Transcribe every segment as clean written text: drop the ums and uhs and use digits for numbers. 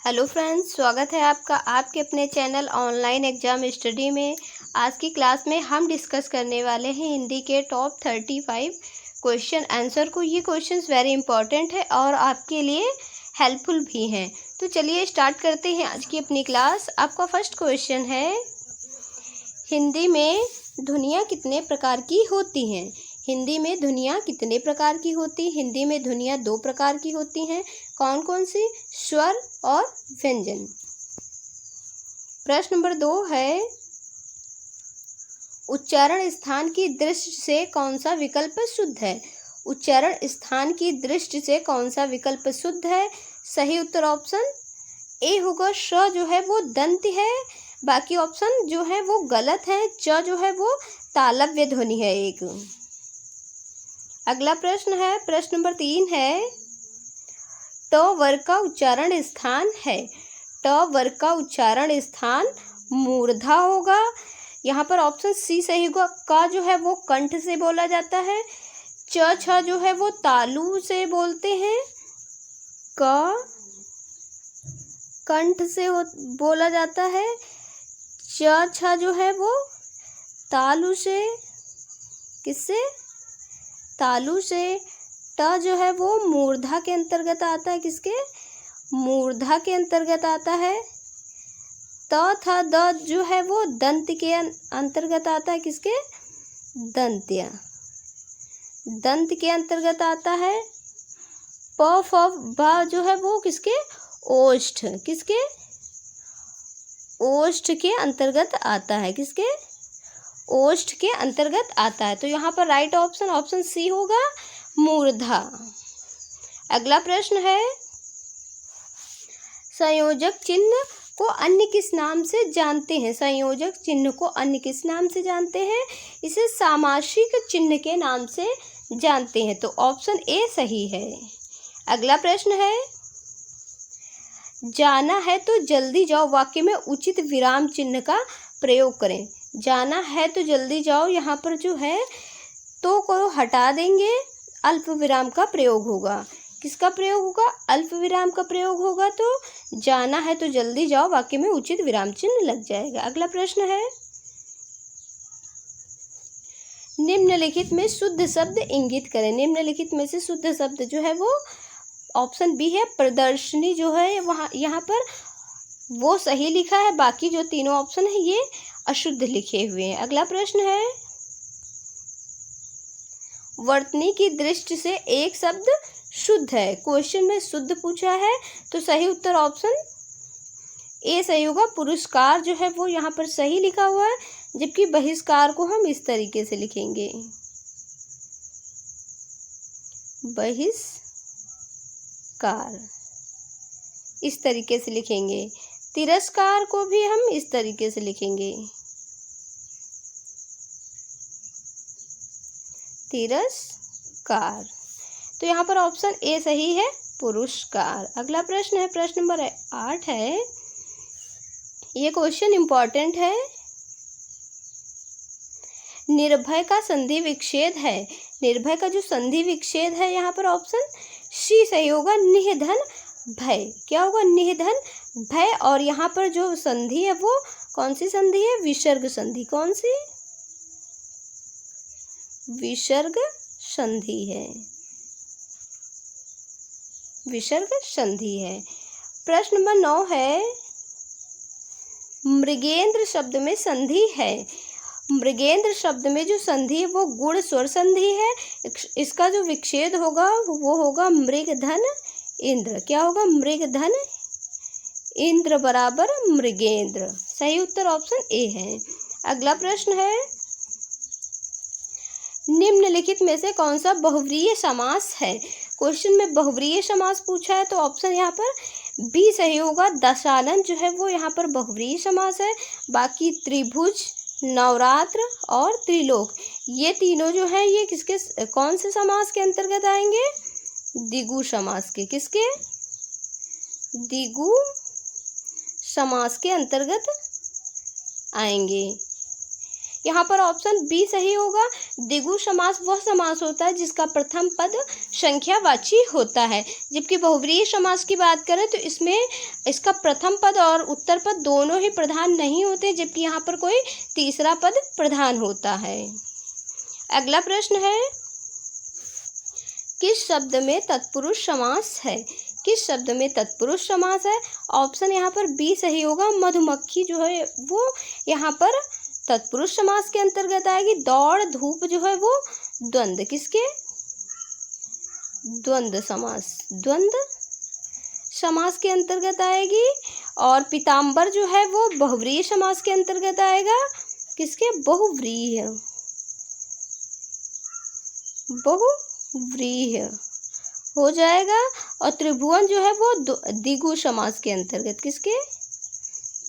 Hello friends, स्वागत है आपका आपके अपने चैनल ऑनलाइन एग्ज़ाम स्टडी में। आज की क्लास में हम डिस्कस करने वाले हैं हिंदी के टॉप 35 क्वेश्चन आंसर को। ये क्वेश्चंस वेरी इंपॉर्टेंट है और आपके लिए हेल्पफुल भी हैं। तो चलिए स्टार्ट करते हैं आज की अपनी क्लास। आपका फर्स्ट क्वेश्चन है, हिंदी में ध्वनियाँ कितने प्रकार की होती हैं? हिंदी में ध्वनियाँ कितने प्रकार की होती? हिंदी में ध्वनियाँ 2 प्रकार की होती हैं। कौन कौन सी? स्वर और व्यंजन। प्रश्न नंबर 2 है, उच्चारण स्थान की दृष्टि से कौन सा विकल्प शुद्ध है? उच्चारण स्थान की दृष्टि से कौन सा विकल्प शुद्ध है? सही उत्तर ऑप्शन ए होगा, श जो है वो दंत है। बाकी ऑप्शन जो है वो गलत है। च जो है वो तालव्य ध्वनि है एक। अगला प्रश्न है, प्रश्न नंबर 3 है, ट वर्ग का उच्चारण स्थान है। ट वर्ग का उच्चारण स्थान मूर्धा होगा। यहाँ पर ऑप्शन सी सही होगा। का जो है वो कंठ से बोला जाता है। च छ जो है वो तालु से बोलते हैं। क कंठ से बोला जाता है। च छ जो है वो तालु से, किससे? तालु से। ट जो है वो मूर्धा के अंतर्गत आता है। किसके? मूर्धा के अंतर्गत आता है। त थ द जो है वो दंत के अंतर्गत आता है। किसके? दंत्य, दंत के अंतर्गत आता है। प फ ब जो है वो किसके? ओष्ठ, किसके? ओष्ठ के अंतर्गत आता है। किसके? ओष्ठ के अंतर्गत आता है। तो यहाँ पर राइट ऑप्शन ऑप्शन सी होगा, मूर्धा। अगला प्रश्न है, संयोजक चिन्ह को अन्य किस नाम से जानते हैं? संयोजक चिन्ह को अन्य किस नाम से जानते हैं? इसे सामासिक चिन्ह के नाम से जानते हैं। तो ऑप्शन ए सही है। अगला प्रश्न है, जाना है तो जल्दी जाओ वाक्य में उचित विराम चिन्ह का प्रयोग करें। जाना है तो जल्दी जाओ, यहाँ पर जो है तो को हटा देंगे, अल्प विराम का प्रयोग होगा। किसका प्रयोग होगा? अल्प विराम का प्रयोग होगा। तो जाना है तो जल्दी जाओ वाक्य में उचित विराम चिन्ह लग जाएगा। अगला प्रश्न है, निम्नलिखित में शुद्ध शब्द इंगित करें। निम्नलिखित में से शुद्ध शब्द जो है वो ऑप्शन बी है, प्रदर्शनी जो है वहाँ यहाँ पर वो सही लिखा है। बाकी जो तीनों ऑप्शन है ये अशुद्ध लिखे हुए हैं। अगला प्रश्न है, वर्तनी की दृष्टि से एक शब्द शुद्ध है। क्वेश्चन में शुद्ध पूछा है तो सही उत्तर ऑप्शन ए सही होगा। पुरस्कार जो है वो यहाँ पर सही लिखा हुआ है, जबकि बहिष्कार को हम इस तरीके से लिखेंगे, बहिष्कार इस तरीके से लिखेंगे। तिरस्कार को भी हम इस तरीके से लिखेंगे, तिरस्कार। तो यहाँ पर ऑप्शन ए सही है, पुरस्कार। अगला प्रश्न है, प्रश्न नंबर 8 है। ये क्वेश्चन इंपॉर्टेंट है। निर्भय का संधि विच्छेद है। निर्भय का जो संधि विच्छेद है यहाँ पर ऑप्शन सी सही होगा, निधन भय। क्या होगा? निधन भय। और यहाँ पर जो संधि है वो कौन सी संधि है? विसर्ग संधि। कौन सी? विसर्ग संधि है, विसर्ग संधि है। प्रश्न नंबर 9 है, मृगेंद्र शब्द में संधि है। मृगेंद्र शब्द में जो संधि है वो गुण स्वर संधि है। इसका जो विच्छेद होगा वो होगा मृग धन इंद्र। क्या होगा? मृग धन इंद्र बराबर मृगेंद्र। सही उत्तर ऑप्शन ए है। अगला प्रश्न है, निम्नलिखित में से कौन सा बहुव्रीहि समास है? क्वेश्चन में बहुव्रीहि समास पूछा है तो ऑप्शन यहाँ पर बी सही होगा। दशानन जो है वो यहाँ पर बहुव्रीहि समास है। बाकी त्रिभुज, नवरात्र और त्रिलोक ये तीनों जो है ये किसके, कौन से समास के अंतर्गत आएंगे? द्विगु समास के। किसके? द्विगु समास के अंतर्गत आएंगे। यहाँ पर ऑप्शन बी सही होगा। द्विगु समास वह समास होता है जिसका प्रथम पद संख्यावाची होता है, जबकि बहुव्रीहि समास की बात करें तो इसमें इसका प्रथम पद और उत्तर पद दोनों ही प्रधान नहीं होते, जबकि यहाँ पर कोई तीसरा पद प्रधान होता है। अगला प्रश्न है, किस शब्द में तत्पुरुष समास है? किस शब्द में तत्पुरुष समास है? ऑप्शन यहाँ पर बी सही होगा। मधुमक्खी जो है वो यहाँ पर तत्पुरुष समास के अंतर्गत आएगी। दौड़ धूप जो है वो द्वंद्व किसके? द्वंद्व समास के अंतर्गत आएगी। और पीताम्बर जो है वो बहुव्रीहि समास के अंतर्गत आएगा। किसके? बहुव्रीहि हो जाएगा। और त्रिभुवन जो है वो द्विगु समास के अंतर्गत, किसके?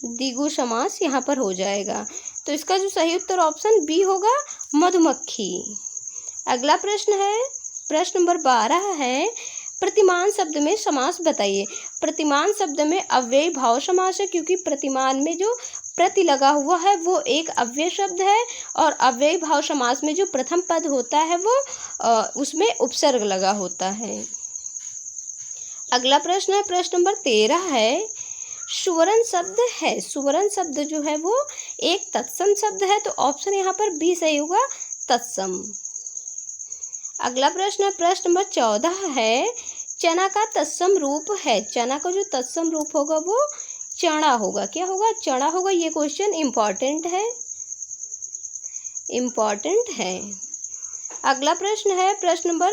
द्विगु समास यहाँ पर हो जाएगा। तो इसका जो सही उत्तर ऑप्शन बी होगा, मधुमक्खी। अगला प्रश्न है, प्रश्न नंबर 12 है, प्रतिमान शब्द में समास बताइए। प्रतिमान शब्द में अव्ययी भाव समास है, क्योंकि प्रतिमान में जो प्रति लगा हुआ है वो एक अव्यय शब्द है, और अव्ययी भाव समास में जो प्रथम पद होता है वो उसमें उपसर्ग लगा होता है। अगला प्रश्न है, प्रश्न नंबर 13 है, सुवर्ण शब्द है। सुवर्ण शब्द जो है वो एक तत्सम शब्द है, तो ऑप्शन यहाँ पर बी सही होगा, तत्सम। अगला प्रश्न है, प्रश्न नंबर 14 है, चना का तत्सम रूप है। चना का जो तत्सम रूप होगा वो चणा होगा। क्या होगा? चणा होगा। ये क्वेश्चन इम्पॉर्टेंट है। अगला प्रश्न है, प्रश्न नंबर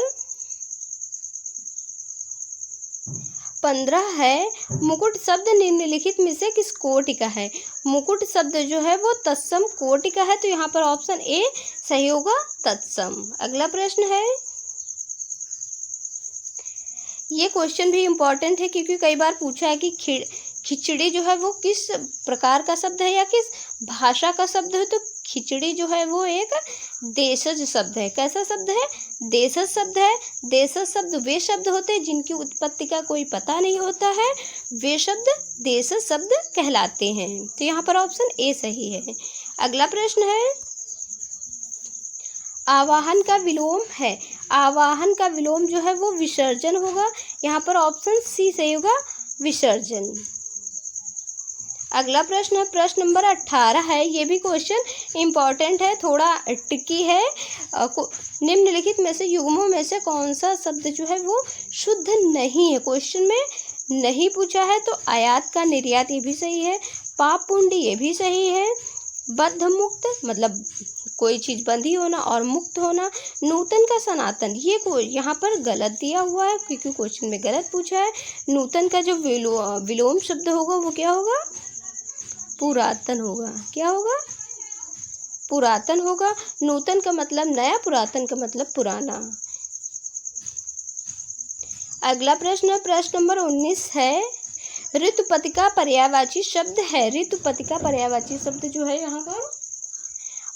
15 है, मुकुट शब्द निम्नलिखित में से किस कोटि का है? मुकुट शब्द जो है वो तत्सम कोटि का है, तो यहाँ पर ऑप्शन ए सही होगा, तत्सम। अगला प्रश्न है, ये क्वेश्चन भी इम्पोर्टेंट है क्योंकि कई बार पूछा है कि खिचड़ी जो है वो किस प्रकार का शब्द है या किस भाषा का शब्द है। तो खिचड़ी जो है वो एक देशज शब्द है। कैसा शब्द है? देशज शब्द है। देशज शब्द वे शब्द होते हैं जिनकी उत्पत्ति का कोई पता नहीं होता है, वे शब्द देशज शब्द कहलाते हैं। तो यहाँ पर ऑप्शन ए सही है। अगला प्रश्न है, आवाहन का विलोम है। आवाहन का विलोम जो है वो विसर्जन होगा। यहाँ पर ऑप्शन सी सही होगा, विसर्जन। अगला प्रश्न है, प्रश्न नंबर 18 है। ये भी क्वेश्चन इम्पॉर्टेंट है, थोड़ा ट्रिकी है। निम्नलिखित में से युग्मों में से कौन सा शब्द जो है वो शुद्ध नहीं है? क्वेश्चन में नहीं पूछा है, तो आयात का निर्यात ये भी सही है, पाप पुण्य ये भी सही है, बद्ध मुक्त मतलब कोई चीज़ बंधी होना और मुक्त होना, नूतन का सनातन ये यहाँ पर गलत दिया हुआ है क्योंकि क्वेश्चन में गलत पूछा है। नूतन का जो विलोम शब्द होगा वो क्या होगा? पुरातन होगा। क्या होगा? पुरातन होगा। नूतन का मतलब नया, पुरातन का मतलब पुराना। अगला प्रश्न है, प्रश्न नंबर 19 है, ऋतुपति का पर्यायवाची शब्द है। ऋतुपति का पर्यायवाची शब्द जो है यहाँ पर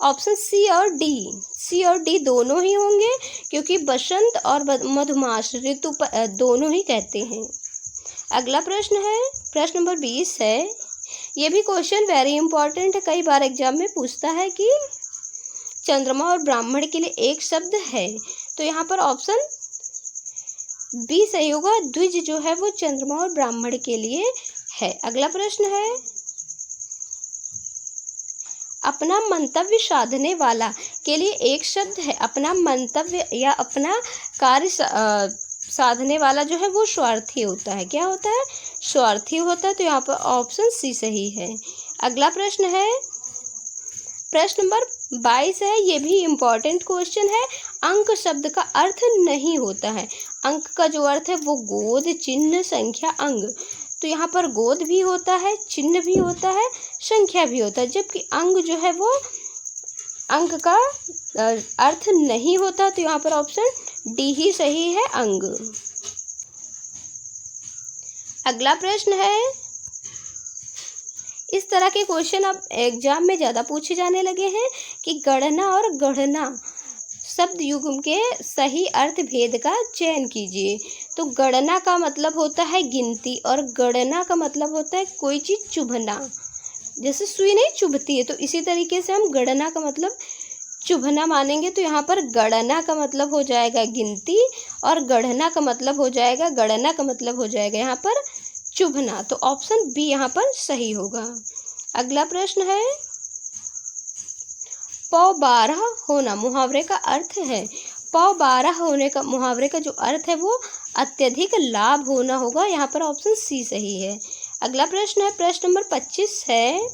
ऑप्शन सी और डी दोनों ही होंगे, क्योंकि बसंत और मधुमास ऋतु दोनों ही कहते हैं। अगला प्रश्न है, प्रश्न नंबर 20 है। ये भी क्वेश्चन वेरी इंपॉर्टेंट है, कई बार एग्जाम में पूछता है कि चंद्रमा और ब्राह्मण के लिए एक शब्द है, तो यहाँ पर ऑप्शन बी सही होगा, द्विज जो है वो चंद्रमा और ब्राह्मण के लिए है। अगला प्रश्न है, अपना मंतव्य साधने वाला के लिए एक शब्द है। अपना मंतव्य या अपना कार्य साधने वाला जो है वो स्वार्थी होता है। क्या होता है? स्वार्थी होता है। तो यहाँ पर ऑप्शन सी सही है। अगला प्रश्न है, प्रश्न नंबर 22 है। ये भी इम्पॉर्टेंट क्वेश्चन है। अंक शब्द का अर्थ नहीं होता है। अंक का जो अर्थ है वो गोद, चिन्ह, संख्या, अंग। तो यहाँ पर गोद भी होता है, चिन्ह भी होता है, संख्या भी होता है, जबकि अंग जो है वो अंक का अर्थ नहीं होता। तो यहाँ पर ऑप्शन डी ही सही है, अंग। अगला प्रश्न है, इस तरह के क्वेश्चन अब एग्जाम में ज़्यादा पूछे जाने लगे हैं कि गणना और गणना शब्द युग्म के सही अर्थ भेद का चयन कीजिए। तो गणना का मतलब होता है गिनती और गणना का मतलब होता है कोई चीज़ चुभना। जैसे सुई नहीं चुभती है, तो इसी तरीके से हम गणना का मतलब चुभना मानेंगे, तो यहाँ पर गणना का मतलब हो जाएगा गिनती, और गणना का मतलब हो जाएगा यहाँ पर चुभना। तो ऑप्शन बी यहाँ पर सही होगा। अगला प्रश्न है, पौ 12 होना मुहावरे का अर्थ है। पौ 12 होने का मुहावरे का जो अर्थ है वो अत्यधिक लाभ होना होगा। यहाँ पर ऑप्शन सी सही है। अगला प्रश्न है, प्रश्न नंबर 25 है,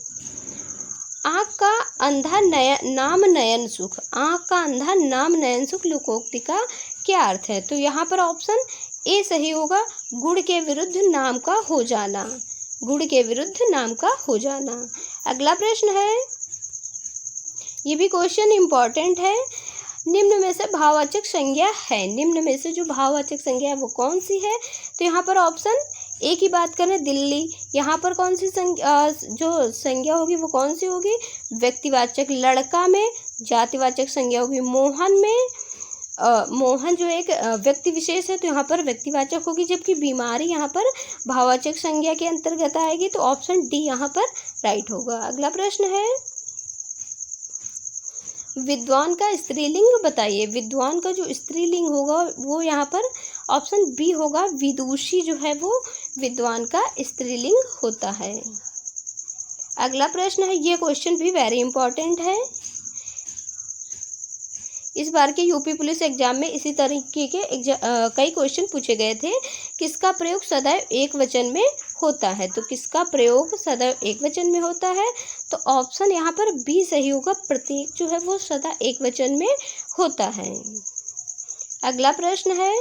आँख का अंधा नाम नयन सुख। आँख का अंधा नाम नयन सुख लोकोक्ति का क्या अर्थ है? तो यहाँ पर ऑप्शन ए सही होगा, गुण के विरुद्ध नाम का हो जाना। गुण के विरुद्ध नाम का हो जाना। अगला प्रश्न है, ये भी क्वेश्चन इंपॉर्टेंट है, निम्न में से भाववाचक संज्ञा है। निम्न में से जो भाववाचक संज्ञा है वो कौन सी है? तो यहाँ पर ऑप्शन ए की बात करें, दिल्ली, यहाँ पर कौन सी जो संज्ञा होगी वो कौन सी होगी? व्यक्तिवाचक। लड़का में जातिवाचक संज्ञा होगी। मोहन में मोहन जो एक व्यक्ति विशेष है, तो यहाँ पर व्यक्तिवाचक होगी, जबकि बीमारी यहाँ पर भाववाचक संज्ञा के अंतर्गत आएगी। तो ऑप्शन डी यहाँ पर राइट होगा। अगला प्रश्न है, विद्वान का स्त्रीलिंग बताइए। विद्वान का जो स्त्रीलिंग होगा वो यहाँ पर ऑप्शन बी होगा, विदुषी जो है वो विद्वान का स्त्रीलिंग होता है। अगला प्रश्न है, ये क्वेश्चन भी वेरी इंपॉर्टेंट है, इस बार के यूपी पुलिस एग्जाम में इसी तरीके के कई क्वेश्चन पूछे गए थे। किसका प्रयोग सदैव एक वचन में होता है? तो किसका प्रयोग सदैव एक वचन में होता है? तो ऑप्शन यहाँ पर बी सही होगा, प्रत्येक जो है वो सदा एक वचन में होता है। अगला प्रश्न है,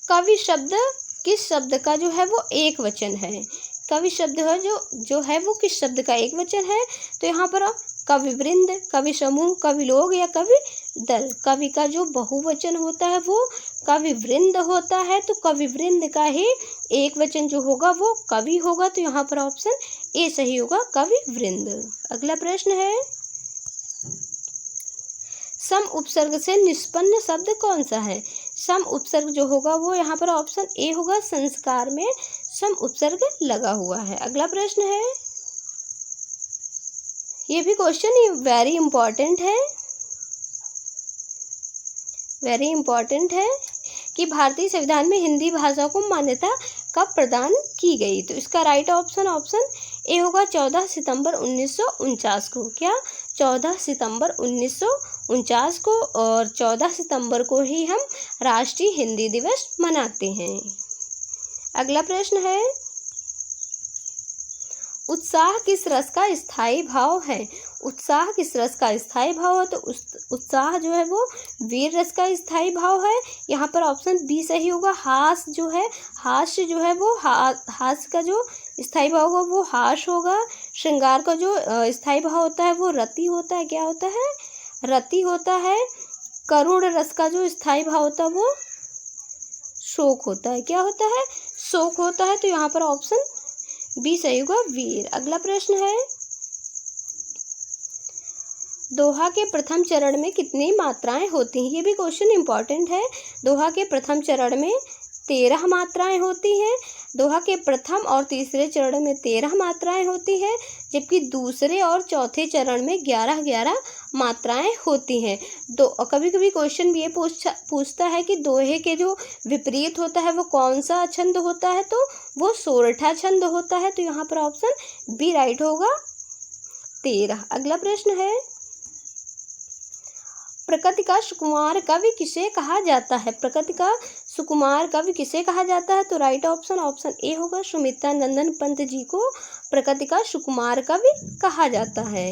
कवि शब्द किस शब्द का जो है वो एक वचन है? कवि शब्द है जो है वो किस शब्द का एक वचन है? तो यहाँ पर कवि वृंद, कवि समूह, कवि लोग या कवि दल। कवि का जो बहुवचन होता है वो कवि वृंद होता है, तो कवि वृंद का ही एक वचन जो होगा वो कवि होगा। तो यहाँ पर ऑप्शन ए सही होगा, कवि वृंद। अगला प्रश्न है, सम उपसर्ग से निष्पन्न शब्द कौन सा है? सम उपसर्ग जो होगा वो यहाँ पर ऑप्शन ए होगा, संस्कार में सम उपसर्ग लगा हुआ है। अगला प्रश्न है, ये भी क्वेश्चन वेरी इंपॉर्टेंट है कि भारतीय संविधान में हिंदी भाषा को मान्यता कब प्रदान की गई? तो इसका राइट ऑप्शन ए होगा, 14 सितंबर 1949 को। क्या? 14 सितंबर 1949 को, और 14 सितंबर को ही हम राष्ट्रीय हिंदी दिवस मनाते हैं। अगला प्रश्न है, उत्साह किस रस का स्थायी भाव है? उत्साह किस रस का स्थायी भाव है? तो उत्साह जो है वो वीर रस का स्थायी भाव है। यहाँ पर ऑप्शन बी सही होगा, हास्य जो है वो हास्य का जो स्थायी भाव होगा वो हास होगा। श्रृंगार का जो स्थायी भाव होता है वो रति होता है। क्या होता है? रति होता है। करुण रस का जो स्थायी भाव होता है वो शोक होता है। क्या होता है? शोक होता है। तो यहाँ पर ऑप्शन बी सही होगा, वीर। अगला प्रश्न है, दोहा के प्रथम चरण में कितनी मात्राएं होती हैं? ये भी क्वेश्चन इंपॉर्टेंट है। दोहा के प्रथम चरण में 13 मात्राएं होती हैं। दोहा के प्रथम और तीसरे चरण में 13 मात्राएं होती हैं, जबकि दूसरे और चौथे चरण में 11 मात्राएं होती हैं। कभी कभी क्वेश्चन ये पूछता है कि दोहे के जो विपरीत होता है वो कौन सा छंद होता है? तो वो सोरठा छंद होता है। तो यहाँ पर ऑप्शन बी राइट होगा, 13। अगला प्रश्न है, प्रकृति का सुकुमार कवि किसे कहा जाता है? प्रकृति का सुकुमार कवि किसे कहा जाता है? तो राइट ऑप्शन ए होगा, सुमित्रा नंदन पंत जी को प्रकृति का सुकुमार कवि कहा जाता है।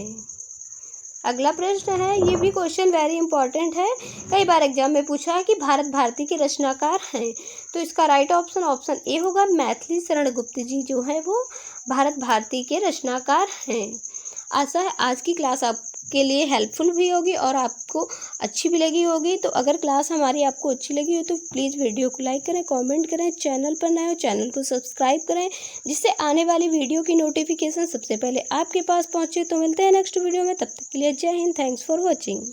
अगला प्रश्न है, ये भी क्वेश्चन वेरी इंपॉर्टेंट है, कई बार एग्जाम में पूछा है कि भारत भारती के रचनाकार हैं। तो इसका राइट ऑप्शन ए होगा, मैथिली शरण गुप्त जी जो है वो भारत भारती के रचनाकार हैं। आशा है आज की क्लास आपके लिए हेल्पफुल भी होगी और आपको अच्छी भी लगी होगी। तो अगर क्लास हमारी आपको अच्छी लगी हो तो प्लीज़ वीडियो को लाइक करें, कमेंट करें, चैनल पर नए हो चैनल को सब्सक्राइब करें, जिससे आने वाली वीडियो की नोटिफिकेशन सबसे पहले आपके पास पहुंचे। तो मिलते हैं नेक्स्ट वीडियो में, तब तक के लिए जय हिंद, थैंक्स फॉर वॉचिंग।